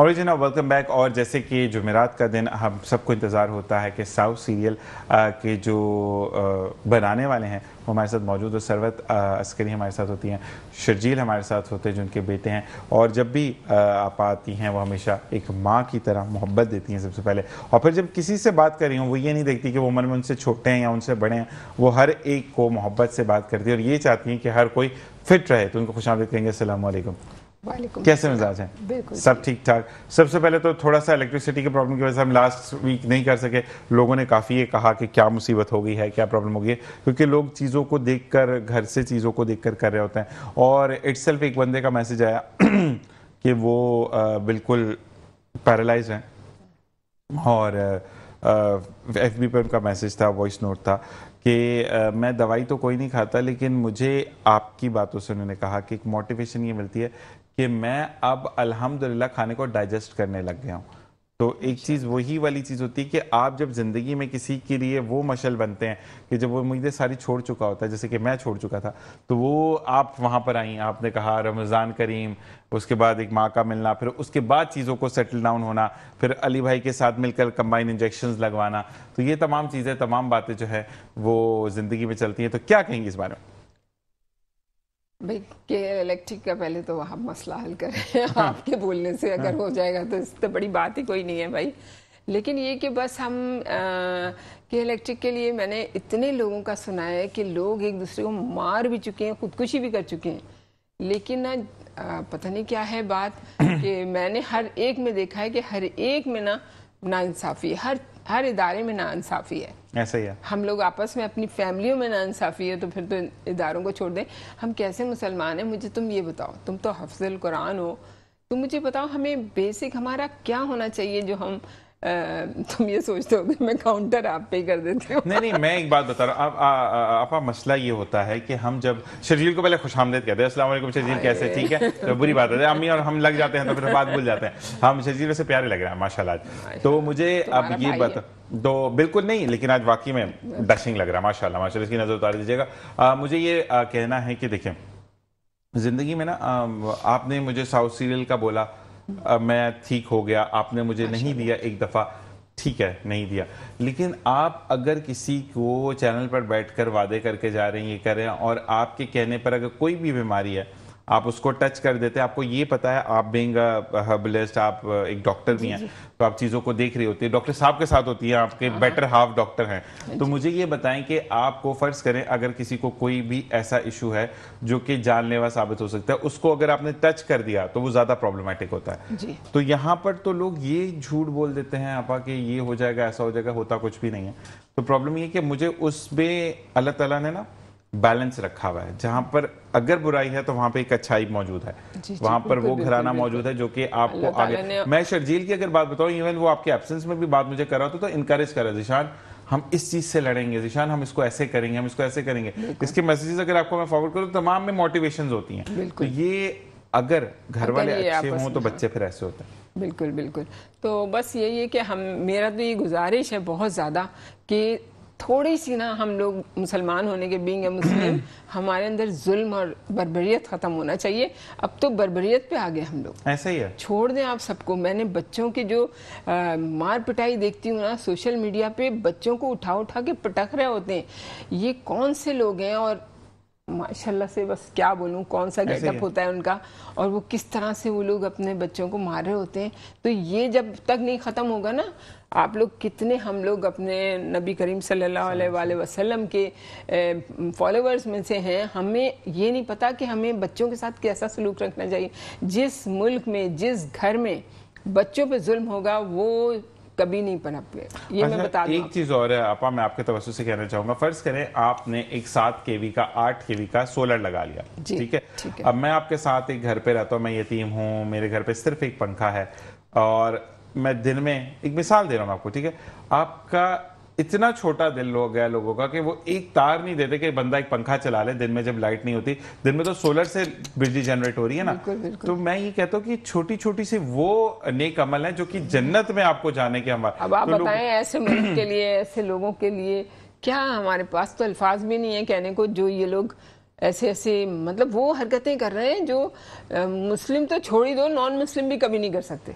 और जी ना, welcome back. और जैसे कि जुमेरात का दिन हम सबको इंतज़ार होता है कि साउथ सीरियल के जो बनाने वाले हैं वो हमारे साथ मौजूद है। सरवत अस्करी हमारे साथ होती हैं, शर्जील हमारे साथ होते हैं जो उनके बेटे हैं। और जब भी आप आती हैं वो हमेशा एक माँ की तरह मोहब्बत देती हैं सबसे पहले। और फिर जब किसी से बात कर रही हूँ वो ये नहीं देखती कि वो उम्र में उनसे छोटे हैं या उनसे बड़े हैं, वो हर एक को मोहब्बत से बात करती है और ये चाहती हैं कि हर कोई फिट रहे। तो उनको खुशामदीद कहेंगे। अस्सलाम वालेकुम। कैसे मिजाज हैं? सब ठीक ठाक। सबसे पहले तो थोड़ा सा इलेक्ट्रिसिटी की प्रॉब्लम की वजह से हम लास्ट वीक नहीं कर सके। लोगों ने काफ़ी ये कहा कि क्या मुसीबत हो गई है, क्या प्रॉब्लम हो गई है, क्योंकि लोग चीज़ों को देखकर, घर से चीज़ों को देखकर कर रहे होते हैं। और इटसेल्फ एक बंदे का मैसेज आया कि वो बिल्कुल पैरालाइज हैं और FB पर उनका मैसेज था, वॉइस नोट था कि मैं दवाई तो कोई नहीं खाता, लेकिन मुझे आपकी बातों से उन्होंने कहा कि एक मोटिवेशन ये मिलती है कि मैं अब अल्हम्दुलिल्लाह खाने को डाइजेस्ट करने लग गया हूँ। तो एक चीज़ वही वाली चीज़ होती है कि आप जब ज़िंदगी में किसी के लिए वो मशल बनते हैं कि जब वो उम्मीदें सारी छोड़ चुका होता है, जैसे कि मैं छोड़ चुका था, तो वो आप वहाँ पर आई, आपने कहा रमज़ान करीम, उसके बाद एक माँ का मिलना, फिर उसके बाद चीज़ों को सेटल डाउन होना, फिर अली भाई के साथ मिलकर कंबाइन इंजेक्शंस लगवाना, तो ये तमाम चीज़ें, तमाम बातें जो है वो ज़िंदगी में चलती हैं। तो क्या कहेंगे इस बारे में? भाई के इलेक्ट्रिक का पहले तो आप मसला हल करें। आपके बोलने से अगर हो जाएगा तो इससे बड़ी बात ही कोई नहीं है भाई। लेकिन ये कि बस हम के इलेक्ट्रिक के लिए मैंने इतने लोगों का सुना है कि लोग एक दूसरे को मार भी चुके हैं, खुदकुशी भी कर चुके हैं। लेकिन ना पता नहीं क्या है बात कि मैंने हर एक में देखा है कि हर एक में ना नाइंसाफ़ी, हर इदारे में नाइंसाफ़ी है। ऐसा ही है। हम लोग आपस में, अपनी फैमिलियों में नाइंसाफ़ी है, तो फिर तो इदारों को छोड़ दें। हम कैसे मुसलमान हैं? मुझे तुम ये बताओ, तुम तो हफ्ज़ुल कुरान हो, तुम मुझे बताओ हमें बेसिक हमारा क्या होना चाहिए जो हम तुम ये सोचते हो कि मैं काउंटर आप पे कर देती हूँ। नहीं, मैं एक बात बता रहा हूँ। आपका मसला ये होता है कि हम जब शर्जील को पहले खुशामदीद कहते हैं, अस्सलाम वालेकुम शर्जील, कैसे? ठीक है, तो बुरी बात है अम्मी और हम लग जाते हैं तो फिर बात भूल जाते हैं। हम शर्जील से प्यारे लग रहा है माशाल्लाह। तो मुझे अब ये बता दो। बिल्कुल नहीं, लेकिन आज वाकई में डशिंग लग रहा है माशाल्लाह माशाल्लाह, इसकी नजर उतार दीजिएगा। मुझे ये कहना है कि देखें, जिंदगी में ना आपने मुझे साउथ सीरियल का बोला, मैं ठीक हो गया, आपने मुझे नहीं दिया एक दफ़ा, ठीक है नहीं दिया, लेकिन आप अगर किसी को चैनल पर बैठकर वादे करके जा रहे हैं, ये कर रहे हैं, और आपके कहने पर अगर कोई भी बीमारी है आप उसको टच कर देते हैं, आपको ये पता है, आप बीइंग हर्बलिस्ट, आप एक डॉक्टर भी हैं, तो आप चीज़ों को देख रही होती है, डॉक्टर साहब के साथ होती है, आपके बेटर हाफ डॉक्टर हैं। तो मुझे ये बताएं कि आपको फ़र्ज़ करें अगर किसी को कोई भी ऐसा इशू है जो कि जानलेवा साबित हो सकता है, उसको अगर आपने टच कर दिया तो वो ज़्यादा प्रॉब्लमेटिक होता है। तो यहाँ पर तो लोग ये झूठ बोल देते हैं आपा कि ये हो जाएगा, ऐसा हो जाएगा, होता कुछ भी नहीं है। तो प्रॉब्लम ये कि मुझे उसमें अल्लाह ताला ने ना बैलेंस रखा हुआ है, जहां पर अगर बुराई है तो वहां पे एक अच्छाई मौजूद है, वहां पर वो घराना मौजूद है जो कि आपको आगे। मैं शर्जील की अगर बात बताऊं, इवन वो आपके एब्सेंस में भी बात मुझे कर रहा था तो इनकरेज कर रहा, जिशान हम इस चीज से लड़ेंगे, जिशान हम इसको ऐसे करेंगे, हम इसको ऐसे करेंगे। इसके मैसेजेस अगर आपको मैं फॉरवर्ड करूं तो तमाम में मोटिवेशंस होती हैं। तो ये अगर घर वाले अच्छे हों तो बच्चे फिर ऐसे होते हैं। बिल्कुल बिल्कुल। तो बस यही है कि हम, मेरा तो ये गुजारिश है बहुत ज़्यादा कि थोड़ी सी ना हम लोग मुसलमान होने के, बीइंग ए मुस्लिम, हमारे अंदर जुल्म और बर्बरियत ख़त्म होना चाहिए। अब तो बर्बरियत पे आ गए हम लोग, ऐसा ही है। छोड़ दें आप सबको। मैंने बच्चों की जो मार पिटाई देखती हूँ ना सोशल मीडिया पे, बच्चों को उठा उठा के पटक रहे होते हैं। ये कौन से लोग हैं? और माशाल्लाह से बस क्या बोलूं, कौन सा गेटअप होता है उनका, और वो किस तरह से वो लोग अपने बच्चों को मार रहे होते हैं। तो ये जब तक नहीं ख़त्म होगा ना, आप लोग कितने, हम लोग अपने नबी करीम सल्लल्लाहु अलैहि वसल्लम के फॉलोअर्स में से हैं, हमें ये नहीं पता कि हमें बच्चों के साथ कैसा सलूक रखना चाहिए। जिस मुल्क में, जिस घर में बच्चों पे जुल्म होगा वो कभी नहीं पनप गए, ये मैं बता दूं। एक चीज और है आपा, मैं आपके तवज्जो से कहना चाहूंगा। फर्ज करें आपने एक 7 kV का 8 kV का सोलर लगा लिया, ठीक है। अब मैं आपके साथ एक घर पे रहता हूँ, मैं यतीम हूँ, मेरे घर पे सिर्फ एक पंखा है, और मैं दिन में, एक मिसाल दे रहा हूँ आपको, ठीक है। आपका इतना छोटा दिल हो गया लोगों का कि वो एक तार नहीं देते कि बंदा एक पंखा चला ले दिन में, जब लाइट नहीं होती। दिन में तो सोलर से बिजली जनरेट हो रही है ना। तो मैं ये कहता हूँ कि छोटी छोटी सी वो नेक अमल है जो कि जन्नत में आपको जाने के हमारे। अब आप बताएं ऐसे मुल्क के लिए, ऐसे लोगों के लिए क्या, हमारे पास तो अल्फाज भी नहीं है कहने को, जो ये लोग ऐसे ऐसे मतलब वो हरकतें कर रहे हैं जो मुस्लिम तो छोड़ ही दो, नॉन मुस्लिम भी कभी नहीं कर सकते।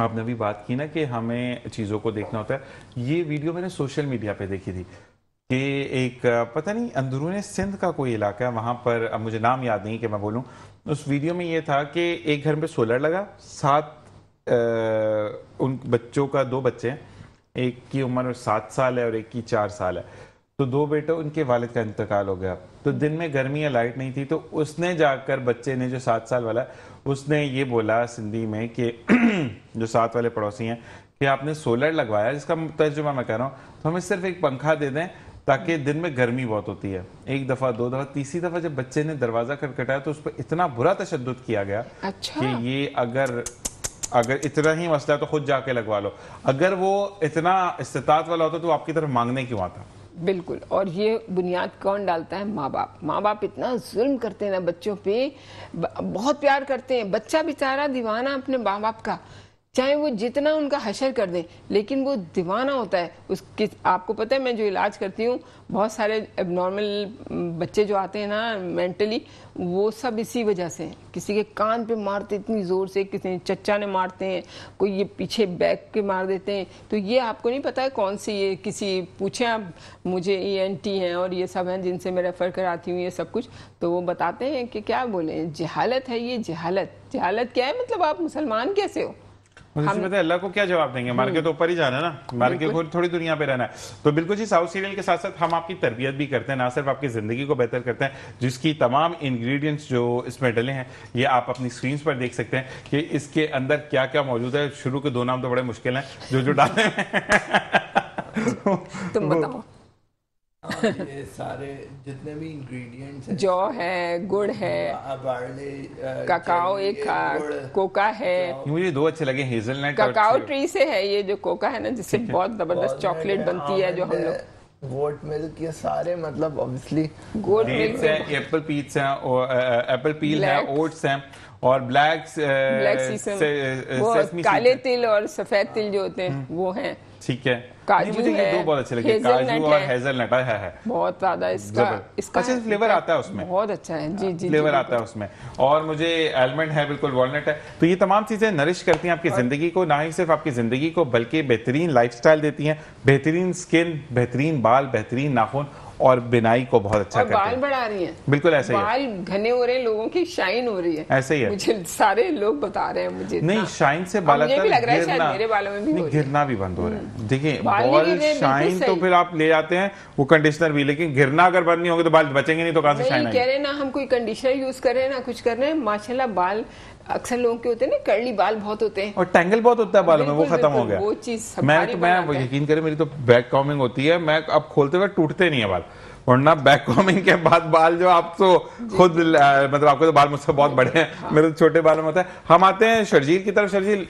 आपने अभी बात की ना कि हमें चीज़ों को देखना होता है। ये वीडियो मैंने सोशल मीडिया पे देखी थी कि एक पता नहीं अंदरूनी सिंध का कोई इलाका है, वहाँ पर अब मुझे नाम याद नहीं कि मैं बोलूँ। उस वीडियो में ये था कि एक घर में सोलर लगा, 7 उन बच्चों का 2 बच्चे हैं, एक की उम्र 7 साल है और एक की 4 साल है। तो 2 बेटे, उनके वालिद का इंतकाल हो गया। तो दिन में गर्मी या लाइट नहीं थी, तो उसने जाकर बच्चे ने, जो 7 साल वाला, उसने ये बोला सिंधी में कि जो 7 वाले पड़ोसी हैं कि आपने सोलर लगवाया, जिसका तर्जुमा मैं कह रहा हूँ, तो हमें सिर्फ एक पंखा दे दें ताकि दिन में गर्मी बहुत होती है। एक दफ़ा, 2 दफ़ा, तीसरी दफ़ा जब बच्चे ने दरवाज़ा खटखटाया तो उस पर इतना बुरा तशद्दुद किया गया अच्छा। कि ये अगर इतना ही मसला है तो खुद जाके लगवा लो। अगर वो इतना इस्तिताअत वाला होता तो आपकी तरफ मांगने क्यों आता? बिल्कुल। और ये बुनियाद कौन डालता है? माँ बाप। माँ बाप इतना जुल्म करते हैं ना बच्चों पे, बहुत प्यार करते हैं। बच्चा बेचारा दीवाना अपने माँ बाप का, चाहे वो जितना उनका हशर कर दें, लेकिन वो दीवाना होता है उसकी। आपको पता है, मैं जो इलाज करती हूँ, बहुत सारे एबनॉर्मल बच्चे जो आते हैं ना मेंटली, वो सब इसी वजह से हैं। किसी के कान पे मारते इतनी ज़ोर से, किसी चच्चा ने मारते हैं, कोई ये पीछे बैक के मार देते हैं। तो ये आपको नहीं पता है कौन सी, ये किसी पूछे आप मुझे, ENT हैं और ये सब हैं जिनसे मैं रेफ़र कराती हूँ ये सब कुछ, तो वो बताते हैं कि क्या बोले, जहालत है ये। जहालत क्या है? मतलब आप मुसलमान कैसे हो? मुझे पता है, अल्लाह को क्या जवाब देंगे? मार के तो ऊपर ही जाना है ना, मार के थोड़ी दुनिया पे रहना है। तो बिल्कुल जी, साउथ सीरियल के साथ साथ हम आपकी तरबियत भी करते हैं, ना सिर्फ आपकी जिंदगी को बेहतर करते हैं, जिसकी तमाम इंग्रेडिएंट्स जो इसमें डले हैं ये आप अपनी स्क्रीन पर देख सकते हैं कि इसके अंदर क्या क्या मौजूद है। शुरू के 2 नाम तो बड़े मुश्किल हैं जो डाले हैं। तुम बताओ। ये सारे जितने भी इंग्रेडिएंट्स हैं, जौ है, गुड़ है, बार्ले, ककाओ, एक कोका है। मुझे 2 अच्छे लगे, हेजलनट। ककाओ ट्री से है ये जो कोका है ना, जिससे बहुत जबरदस्त चॉकलेट बनती है, जो हम लोग वोट मिल्क, ये सारे मतलब ऑब्वियसली गोट मिल्क है, एप्पल पील्स हैं, एप्पल पील है, ओट्स हैं और ब्लैक सीसम, वो काले तिल और सफेद तिल जो होते हैं वो हैं। ठीक है। काजू मुझे ये 2 बहुत अच्छे लगे, काजू और हेजलनट है। बहुत ज्यादा इसका अच्छा फ्लेवर आता है उसमें, बहुत अच्छा है। जी जी, फ्लेवर आता है उसमें। और मुझे आलमंड है, बिल्कुल वॉलनट है। तो ये तमाम चीजें नरिश करती हैं आपकी जिंदगी को, ना ही सिर्फ आपकी जिंदगी को बल्कि बेहतरीन लाइफस्टाइल देती हैं, बेहतरीन स्किन, बेहतरीन बाल, बेहतरीन नाखून और बिनाई को बहुत अच्छा करते हैं। बाल बढ़ा रही हैं, बिल्कुल ऐसे ही है। बाल घने हो रहे हैं, लोगों की शाइन हो रही है, ऐसे ही है। मुझे सारे लोग बता रहे हैं। मुझे नहीं, शाइन से बाल मुझे भी लग रहा है शायद मेरे बालों में भी गिरना भी बंद हो रहा है। देखिए, बाल बाल शाइन तो फिर आप ले जाते हैं वो कंडीशनर भी, लेकिन गिरना अगर बंद नहीं होंगे तो बाल बचेंगे नहीं, तो कहां से शाइन आएगी? कह रहे ना हम कोई कंडीशनर यूज कर रहे हैं ना कुछ कर रहे हैं, माशाल्लाह बाल अक्सर लोगों के होते हैं ना, कर्ली बाल बहुत होते हैं और टैंगल बहुत होता है बालों में, वो खत्म हो गया। वो चीज मैं यकीन करें, मेरी तो बैक कॉमिंग होती है, मैं अब खोलते हुए टूटते नहीं है बाल, वरना बैक कॉमिंग के बाद बाल जो आप तो खुद मतलब आपके तो बाल मुझसे बहुत बड़े हैं, हाँ। मेरे तो छोटे बालों में होता है। हम आते हैं शर्जील की तरफ। शर्जील,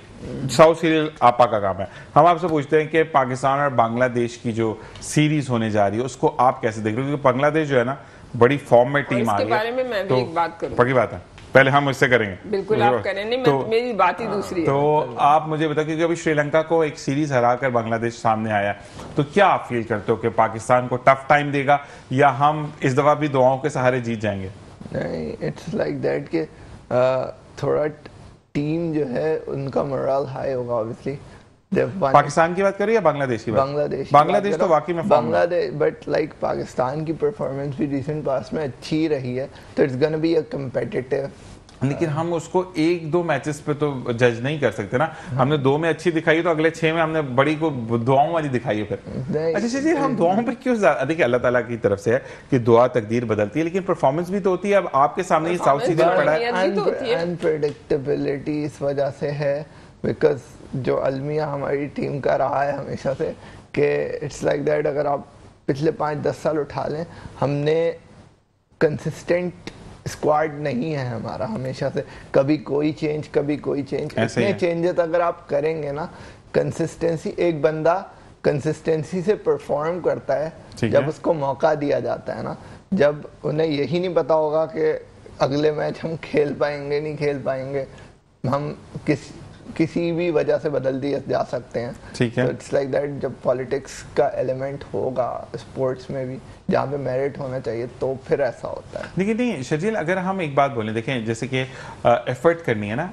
साउथ सीरियल आपा का काम है, हम आपसे पूछते हैं कि पाकिस्तान और बांग्लादेश की जो सीरीज होने जा रही है उसको आप कैसे देख रहे हो? क्योंकि बांग्लादेश जो है ना बड़ी फॉर्म में टीम आ रही है। बारे में मैं भी एक बात करूं, पक्की बात है, पहले हम इससे करेंगे। बिल्कुल आप करें, नहीं तो, मेरी बात ही दूसरी है। तो आप मुझे बताओ, क्योंकि अभी श्रीलंका को एक सीरीज हराकर बांग्लादेश सामने आया, तो क्या आप फील करते हो कि पाकिस्तान को टफ टाइम देगा या हम इस दफा भी दुआओं के सहारे जीत जाएंगे? नहीं, इट्स लाइक दैट कि थोड़ा टीम जो है उनका मोरल हाई होगा ऑब्वियसली। पाकिस्तान की बात करें या बांग्लादेश की? बांग्लादेश तो वाकई में बांग्लादेश, बट लाइक पाकिस्तान की परफॉर्मेंस भी रिसेंट पास में अच्छी रही है, तो it's gonna be a competitive. लेकिन हम उसको 1-2 मैचेस पे तो जज नहीं कर सकते ना। हमने 2 में अच्छी दिखाई तो अगले 6 में हमने बड़ी को दुआओं वाली दिखाई है फिर। अच्छा जी, हम दुआओं पे क्यों? देखिए, अल्लाह ताला की तरफ से है कि दुआ तकदीर बदलती है, लेकिन परफॉर्मेंस भी तो होती है। अब आपके सामने ये साउथ सीरियल पड़ा है, अनप्रेडिक्टेबिलिटी इस वजह से है, बिकॉज जो अलमिया हमारी टीम का रहा है हमेशा से कि इट्स लाइक दैट, अगर आप पिछले 5-10 साल उठा लें, हमने कंसिस्टेंट स्क्वाड नहीं है हमारा हमेशा से। कभी कोई चेंज, कभी कोई चेंज। इतने चेंजेस अगर आप करेंगे ना, कंसिस्टेंसी, एक बंदा कंसिस्टेंसी से परफॉर्म करता है जब उसको मौका दिया जाता है ना, जब उन्हें यही नहीं पता होगा कि अगले मैच हम खेल पाएंगे नहीं खेल पाएंगे, हम किसी भी वजह से बदल दिए जा सकते हैं। ठीक है, इट्स लाइक दैट। जब पॉलिटिक्स का एलिमेंट होगा स्पोर्ट्स में भी, जहाँ पे मेरिट होना चाहिए, तो फिर ऐसा होता है। लेकिन नहीं शर्जील, अगर हम एक बात बोलें, देखें जैसे कि एफर्ट करनी है ना,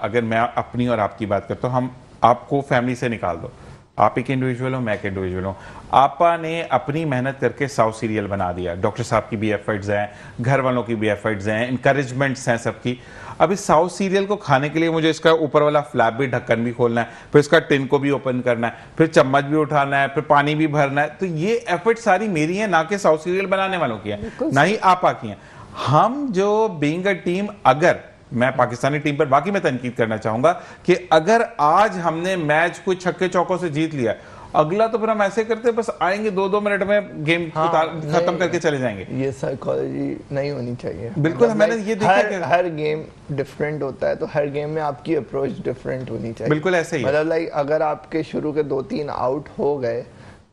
अगर मैं अपनी और आपकी बात करता हूँ, हम आपको फैमिली से निकाल दो, आप एक इंडिविजुअल हो, मैं एक इंडिविजुअल हूँ। आपा ने अपनी मेहनत करके 100 सीरियल बना दिया, डॉक्टर साहब की भी एफर्ट्स हैं, घर वालों की भी एफर्ट्स हैं, इंकरेजमेंट्स हैं सबकी। अब इस 100 सीरियल को खाने के लिए मुझे इसका ऊपर वाला फ्लैप भी, ढक्कन भी खोलना है, फिर इसका टिन को भी ओपन करना है, फिर चम्मच भी उठाना है, फिर पानी भी भरना है। तो ये एफर्ट सारी मेरी है, ना कि 100 सीरियल बनाने वालों की है, ना ही आपा की है। हम जो बीइंग अ टीम, अगर मैं पाकिस्तानी टीम पर बाकी मैं तनकीद करना चाहूंगा कि अगर आज हमने मैच कोई छक्के चौकों से जीत लिया, अगला तो फिर हम ऐसे करते बस आएंगे 2-2 मिनट में गेम खत्म करके चले जाएंगे। ये साइकोलॉजी नहीं होनी चाहिए। बिल्कुल, मैंने ये देखा हर गेम डिफरेंट होता है, तो हर गेम में आपकी अप्रोच डिफरेंट होनी चाहिए। बिल्कुल ऐसे ही, मतलब लाइक अगर आपके शुरू के 2-3 आउट हो गए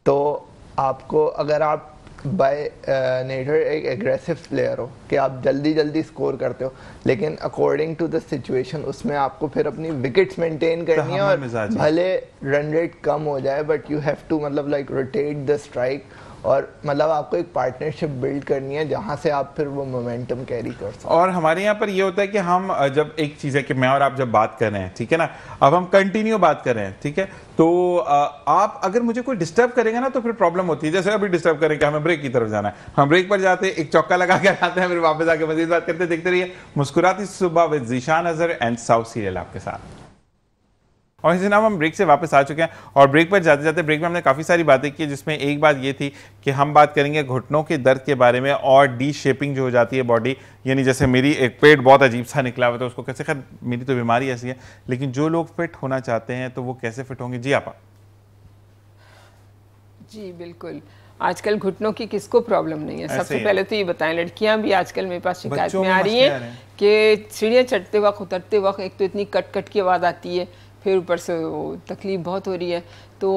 तो आपको, अगर आप बाय नेचर एक एग्रेसिव प्लेयर हो कि आप जल्दी जल्दी स्कोर करते हो, लेकिन अकॉर्डिंग टू द सिचुएशन उसमें आपको फिर अपनी विकेट्स मेंटेन करनी है, और भले रन रेट कम हो जाए बट यू हैव टू मतलब लाइक रोटेट द स्ट्राइक, और मतलब आपको एक पार्टनरशिप बिल्ड करनी है जहां से आप फिर वो मोमेंटम कैरी कर सकते। और हमारे यहाँ पर ये होता है कि हम जब एक चीज है कि मैं और आप जब बात कर रहे हैं, ठीक है ना, अब हम कंटिन्यू बात कर रहे हैं, ठीक है, तो आप अगर मुझे कोई डिस्टर्ब करेगा ना तो फिर प्रॉब्लम होती है। जैसे अभी डिस्टर्ब करेंगे, हमें ब्रेक की तरफ जाना है, हम ब्रेक पर जाते हैं, एक चौका लगा के आते हैं, फिर वापस आके मजीद बात करते। देखते रहिए मुस्कुराती सुबह with Zeeshan Azhar and 100 serial आपके साथ। और इसी नाम हम ब्रेक से वापस आ चुके हैं, और ब्रेक पर जाते जाते ब्रेक में हमने काफ़ी सारी बातें की, जिसमें एक बात ये थी कि हम बात करेंगे घुटनों के दर्द के बारे में और डी शेपिंग जो हो जाती है बॉडी, यानी जैसे मेरी एक पेट बहुत अजीब सा निकला हुआ था, उसको कैसे, खैर मेरी तो बीमारी ऐसी है, लेकिन जो लोग फिट होना चाहते हैं तो वो कैसे फिट होंगे। जी आपा। जी बिल्कुल, आजकल घुटनों की किसको प्रॉब्लम नहीं है। सबसे पहले तो ये बताएं, लड़कियां भी आजकल मेरे पास शिकायत में आ रही हैं कि सीढ़ियाँ चढ़ते वक्त, उतरते वक्त एक तो इतनी कट कट की आवाज़ आती है, फिर ऊपर से वो तकलीफ बहुत हो रही है। तो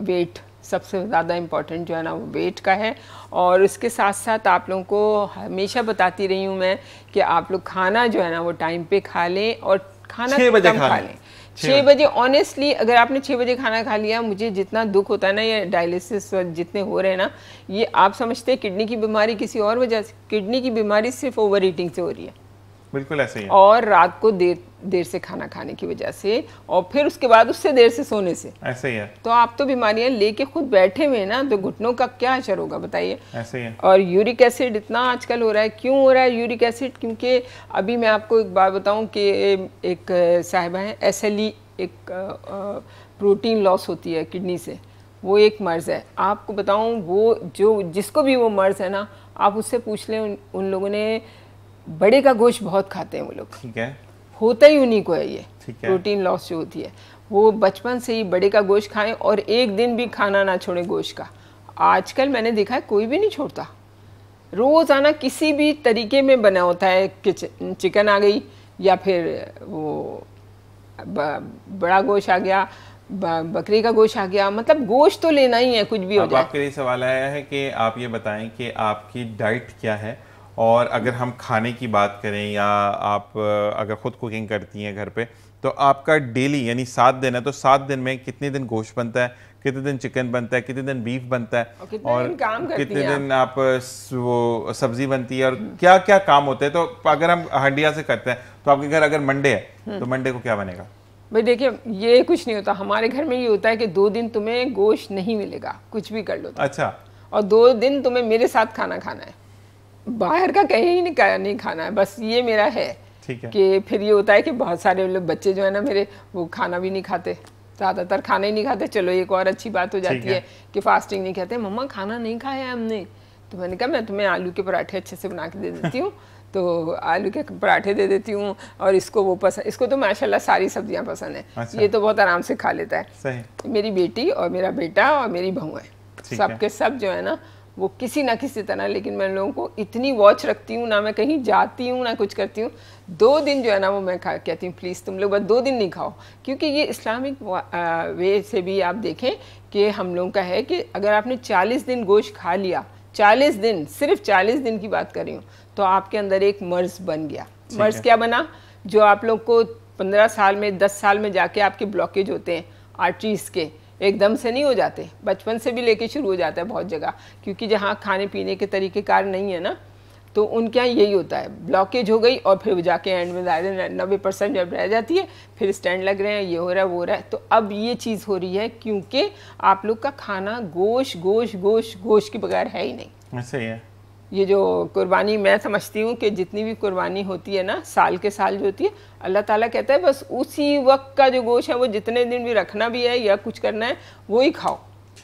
वेट सबसे ज़्यादा इम्पॉर्टेंट जो है ना वो वेट का है। और उसके साथ साथ आप लोगों को हमेशा बताती रही हूँ मैं कि आप लोग खाना जो है ना वो टाइम पे खा लें, और खाना 6 बजे कम खा लें। 6 बजे ऑनेस्टली अगर आपने 6 बजे खाना खा लिया, मुझे जितना दुख होता है ना, ये डायलिसिस जितने हो रहे हैं ना, ये आप समझते हैं किडनी की बीमारी किसी और वजह से, किडनी की बीमारी सिर्फ ओवर ईटिंग से हो रही है। बिल्कुल ऐसे ही है। और रात को देर से खाना खाने की वजह से, और फिर उसके बाद उससे देर से सोने से, ऐसे ही है। तो आप तो बीमारियां लेके खुद बैठे हुए ना, तो घुटनों का क्या असर होगा बताइए। ऐसे ही है। और यूरिक एसिड इतना आजकल हो रहा है, क्यों हो रहा है यूरिक एसिड? क्योंकि अभी मैं आपको एक बात बताऊं कि एक साहिबा है, SLE, एक प्रोटीन लॉस होती है किडनी से, वो एक मर्ज़ है। आपको बताऊं, वो जिसको भी वो मर्ज़ है ना, आप उससे पूछ लें, उन लोगों ने बड़े का गोश्त बहुत खाते हैं वो लोग, ठीक है, होता ही उन्हीं को है ये प्रोटीन लॉस जो होती है, वो बचपन से ही बड़े का गोश्त खाएं, और एक दिन भी खाना ना छोड़े गोश्त का। आजकल मैंने देखा है कोई भी नहीं छोड़ता, रोज़ाना किसी भी तरीके में बना होता है, चिकन आ गई, या फिर वो बड़ा गोश्त आ गया, बकरी का गोश्त आ गया, मतलब गोश्त तो लेना ही है, कुछ भी हो जाए। आपके लिए सवाल आया है कि आप ये बताएं कि आपकी डाइट क्या है, और अगर हम खाने की बात करें, या आप अगर खुद कुकिंग करती हैं घर पे, तो आपका डेली यानी 7 दिन है, तो 7 दिन में कितने दिन गोश्त बनता है, कितने दिन चिकन बनता है, कितने दिन बीफ बनता है, और कितने दिन आप वो सब्जी बनती है, और क्या क्या काम होते हैं। तो अगर हम हंडिया से करते हैं, तो आपके घर अगर मंडे है तो मंडे को क्या बनेगा? भाई देखिए, ये कुछ नहीं होता हमारे घर में। ये होता है कि 2 दिन तुम्हें गोश्त नहीं मिलेगा, कुछ भी कर लो तो। अच्छा। और 2 दिन तुम्हें मेरे साथ खाना खाना है, बाहर का कहीं ही नहीं खाना है, बस ये मेरा है। ठीक है। कि फिर ये होता है कि बहुत सारे लोग बच्चे जो है ना मेरे, वो खाना भी नहीं खाते, ज़्यादातर खाना ही नहीं खाते। चलो एक और अच्छी बात हो जाती है कि फास्टिंग नहीं कहते, मम्मा खाना नहीं खाया है हमने, तो मैंने कहा मैं तुम्हें आलू के पराठे अच्छे से बना के दे देती हूँ। तो आलू के पराठे दे देती हूँ, और इसको वो पसंद, इसको तो माशाल्लाह सारी सब्जियाँ पसंद है। अच्छा। ये तो बहुत आराम से खा लेता है। सही। मेरी बेटी और मेरा बेटा और मेरी बहू है, सबके सब जो है ना वो किसी ना किसी तरह, लेकिन मैं लोगों को इतनी वॉच रखती हूँ ना, मैं कहीं जाती हूँ ना कुछ करती हूँ, 2 दिन जो है ना वो मैं कहती हूँ प्लीज़ तुम लोग बस 2 दिन नहीं खाओ। क्योंकि ये इस्लामिक वे से भी आप देखें कि हम लोगों का है कि अगर आपने 40 दिन गोश्त खा लिया, 40 दिन, सिर्फ 40 दिन की बात कर रही हूँ, तो आपके अंदर एक मर्ज़ बन गया। मर्ज़ क्या बना? जो आप लोग को 15 साल में, 10 साल में जाके आपके ब्लॉकेज होते हैं आर्टरीज के, एकदम से नहीं हो जाते, बचपन से भी लेके शुरू हो जाता है बहुत जगह, क्योंकि जहाँ खाने पीने के तरीक़ेकार नहीं है ना, तो उनके यहाँ यही होता है, ब्लॉकेज हो गई और फिर वो जाके एंड में 90% जब रह जाती है फिर स्टैंड लग रहे हैं, ये हो रहा है वो हो रहा है। तो अब ये चीज़ हो रही है क्योंकि आप लोग का खाना गोश्त के बगैर है ही नहीं। ऐसे ही है। ये जो कुर्बानी, मैं समझती हूँ कि जितनी भी कुर्बानी होती है ना, साल के साल जो होती है, अल्लाह ताला कहता है बस उसी वक्त का जो गोश्त है वो जितने दिन भी रखना भी है या कुछ करना है वो ही खाओ।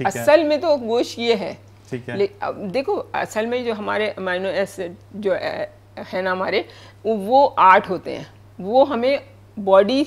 असल में तो गोश्त ये है। ठीक है। अब देखो असल में जो हमारे अमाइनो एसिड जो है ना हमारे, वो 8 होते हैं, वो हमें बॉडी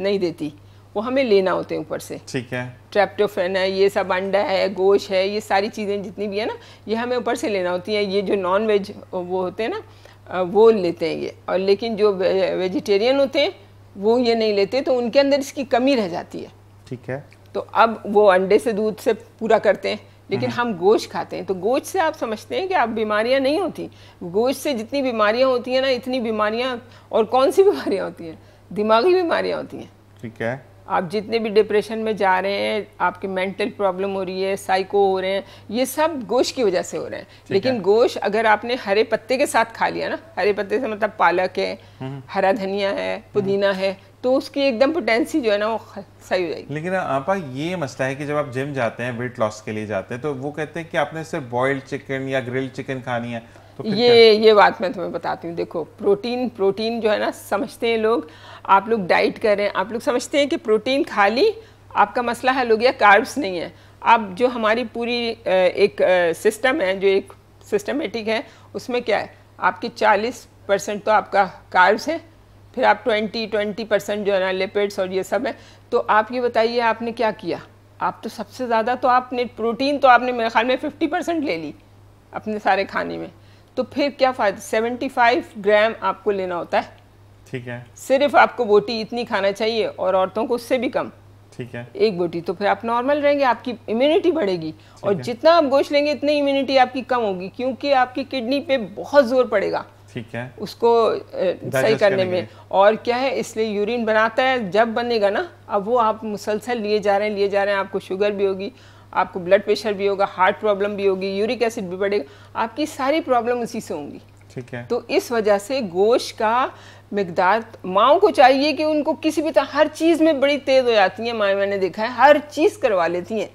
नहीं देती, वो हमें लेना होते हैं ऊपर से। ठीक है। ट्रेप्टोफेन है, ये सब अंडा है, गोश्त है, ये सारी चीज़ें जितनी भी है ना, ये हमें ऊपर से लेना होती है। ये जो नॉन वेज वो होते हैं ना, वो लेते हैं ये। और लेकिन जो वेजिटेरियन होते हैं वो ये नहीं लेते, तो उनके अंदर इसकी कमी रह जाती है। ठीक है। तो अब वो अंडे से दूध से पूरा करते हैं, लेकिन हम गोश्त खाते हैं। तो गोश्त से आप समझते हैं कि आप बीमारियां नहीं होती। गोश्त से जितनी बीमारियां होती हैं ना, इतनी बीमारियां, और कौन सी बीमारियां होती हैं? दिमागी बीमारियां होती हैं। ठीक है। आप जितने भी डिप्रेशन में जा रहे हैं, आपकी मेंटल प्रॉब्लम हो रही है, साइको हो रहे हैं, ये सब गोश्त की वजह से हो रहे हैं। लेकिन गोश्त अगर आपने हरे पत्ते के साथ खा लिया ना, हरे पत्ते से मतलब पालक है, हरा धनिया है, पुदीना है, तो उसकी एकदम पोटेंसी जो है ना वो सही हो जाएगी। लेकिन आपा ये मसला है कि जब आप जिम जाते हैं, वेट लॉस के लिए जाते हैं, तो वो कहते हैं कि आपने सिर्फ बॉइल्ड चिकन या ग्रिल्ड चिकन खानी है, तो फिर ये बात मैं तुम्हें बताती हूँ। देखो प्रोटीन जो है ना, समझते हैं लोग, आप लोग डाइट कर रहे हैं, आप लोग समझते हैं कि प्रोटीन खाली आपका मसला हल हो गया, कार्ब्स नहीं है। अब जो हमारी पूरी एक सिस्टम है, जो एक सिस्टमेटिक है, उसमें क्या है, आपके 40% तो आपका कार्ब्स है, फिर आप 20% जो है ना लिपिड्स और ये सब है। तो आप ये बताइए आपने क्या किया? आप तो सबसे ज़्यादा तो आपने प्रोटीन तो आपने मेरे ख्याल में 50% ले ली अपने सारे खाने में, तो फिर क्या फ़ायदा? 75 ग्राम आपको लेना होता है। ठीक है। सिर्फ आपको बोटी इतनी खाना चाहिए और औरतों को उससे भी कम। ठीक है। एक बोटी, तो फिर आप नॉर्मल रहेंगे, आपकी इम्यूनिटी बढ़ेगी। और जितना आप गोश्त लेंगे इतनी इम्यूनिटी आपकी कम होगी, क्योंकि आपकी किडनी पे बहुत जोर पड़ेगा। ठीक है। उसको सही करने में। और क्या है, इसलिए यूरिन बनाता है, जब बनेगा ना, अब वो आप मुसलसल लिए जा रहे हैं, आपको शुगर भी होगी, आपको ब्लड प्रेशर भी होगा, हार्ट प्रॉब्लम भी होगी, यूरिक एसिड भी बढ़ेगा, आपकी सारी प्रॉब्लम उसी से होंगी। ठीक है। तो इस वजह से गोश्त का मिकदार, माओं को चाहिए कि उनको किसी भी तरह, हर चीज़ में बड़ी तेज़ हो जाती हैं माएँ, मैंने देखा है, हर चीज़ करवा लेती हैं।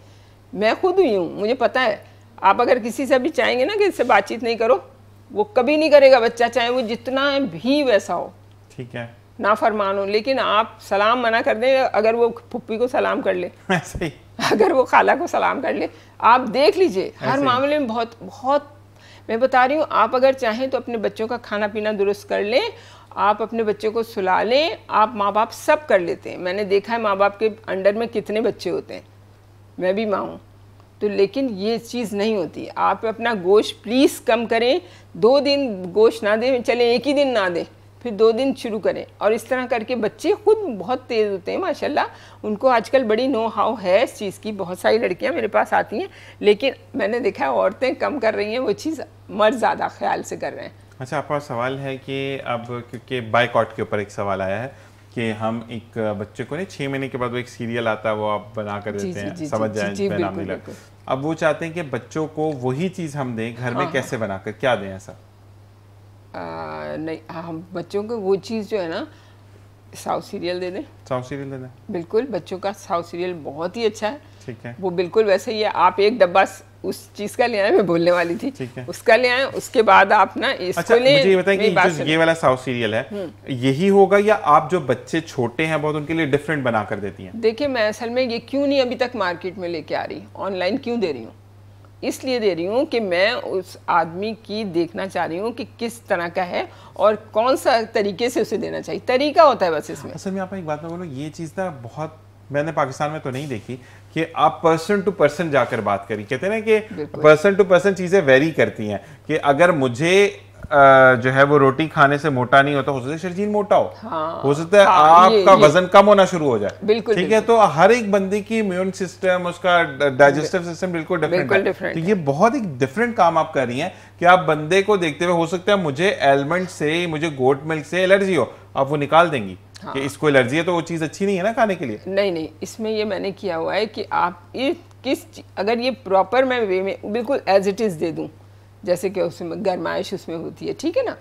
मैं खुद हुई हूँ, मुझे पता है। आप अगर किसी से भी चाहेंगे ना कि इससे बातचीत नहीं करो, वो कभी नहीं करेगा बच्चा, चाहे वो जितना भी वैसा हो। ठीक है। नाफरमान हो, लेकिन आप सलाम मना कर दें, अगर वो फुप्पी को सलाम कर ले, ऐसे ही, अगर वो खाला को सलाम कर ले, आप देख लीजिए हर मामले में बहुत बहुत। मैं बता रही हूँ, आप अगर चाहें तो अपने बच्चों का खाना पीना दुरुस्त कर लें, आप अपने बच्चों को सुला लें, आप माँ बाप सब कर लेते हैं। मैंने देखा है माँ बाप के अंडर में कितने बच्चे होते हैं, मैं भी माँ हूँ। तो लेकिन ये चीज़ नहीं होती। आप अपना गोश्त प्लीज़ कम करें, 2 दिन गोश्त ना दें, चले 1 ही दिन ना दें, फिर 2 दिन शुरू करें। और इस तरह करके बच्चे खुद बहुत तेज़ होते हैं माशाल्लाह, उनको आजकल बड़ी नो हाउ है इस चीज़ की। बहुत सारी लड़कियां मेरे पास आती हैं, लेकिन मैंने देखा है औरतें कम कर रही हैं वो चीज़, मर्द ज़्यादा ख्याल से कर रहे हैं। अच्छा, आपका सवाल है कि अब क्योंकि बाइकॉट के ऊपर एक सवाल आया है कि हम एक बच्चे को नहीं, 6 महीने के बाद वो एक सीरियल आता है, वो आप बना कर देते हैं, समझ जाए नाम मिला। अब वो चाहते हैं कि बच्चों को वही चीज़ हम दें घर में, कैसे बनाकर क्या दें ऐसा? नहीं, हम बच्चों को वो चीज़ जो है ना, साउथ सीरियल दे दें। साउथ सीरियल दे दें, बिल्कुल। बच्चों का साउथ सीरियल बहुत ही अच्छा है। ठीक है। वो बिल्कुल वैसे ही है। आप एक डब्बा उस चीज़ का ले आए, मैं बोलने वाली थी, उसका ले आए, उसके बाद आप ना इसको अच्छा, ले। मुझे ये बताएं कि जो ये वाला साउथ सीरियल है, यही होगा या आप जो बच्चे छोटे हैं बहुत उनके लिए डिफरेंट बना कर देती हैं? देखिए, मैं असल में ये क्यों नहीं अभी तक मार्केट में लेके आ रही, ऑनलाइन क्यों दे रही हूँ, इसलिए दे रही हूँ कि मैं उस आदमी की देखना चाह रही हूँ कि किस तरह का है और कौन सा तरीके से उसे देना चाहिए, तरीका होता है बस इसमें। असल में आप एक बात मैं बोलूँ, ये चीज़ ना बहुत, मैंने पाकिस्तान में तो नहीं देखी कि आप पर्सन टू पर्सन जाकर बात करी। कहते हैं ना कि पर्सन टू पर्सन चीज़ें वेरी करती हैं, कि अगर मुझे जो है वो रोटी खाने से मोटा नहीं होता, हो सकता है शर्जील मोटा हो, हो सकता है आपका वजन कम होना शुरू हो जाए। बिल्कुल, ठीक है। तो हर एक बंदे की इम्यून सिस्टम, उसका डाइजेस्टिव सिस्टम बिल्कुल डिफरेंट है। तो ये बहुत एक डिफरेंट काम आप कर रही हैं कि आप बंदे को देखते हुए, हो सकता है मुझे एलमंड से, मुझे गोट मिल्क से एलर्जी हो, आप वो निकाल देंगी कि इसको एलर्जी है, तो वो चीज़ अच्छी नहीं है ना खाने के लिए। नहीं, इसमें ये मैंने किया हुआ है कि आप ये अगर ये प्रॉपर मैं वे में बिल्कुल एज इट इज़ दे दूँ, जैसे कि उसमें गर्माइश उसमें होती है, ठीक है ना,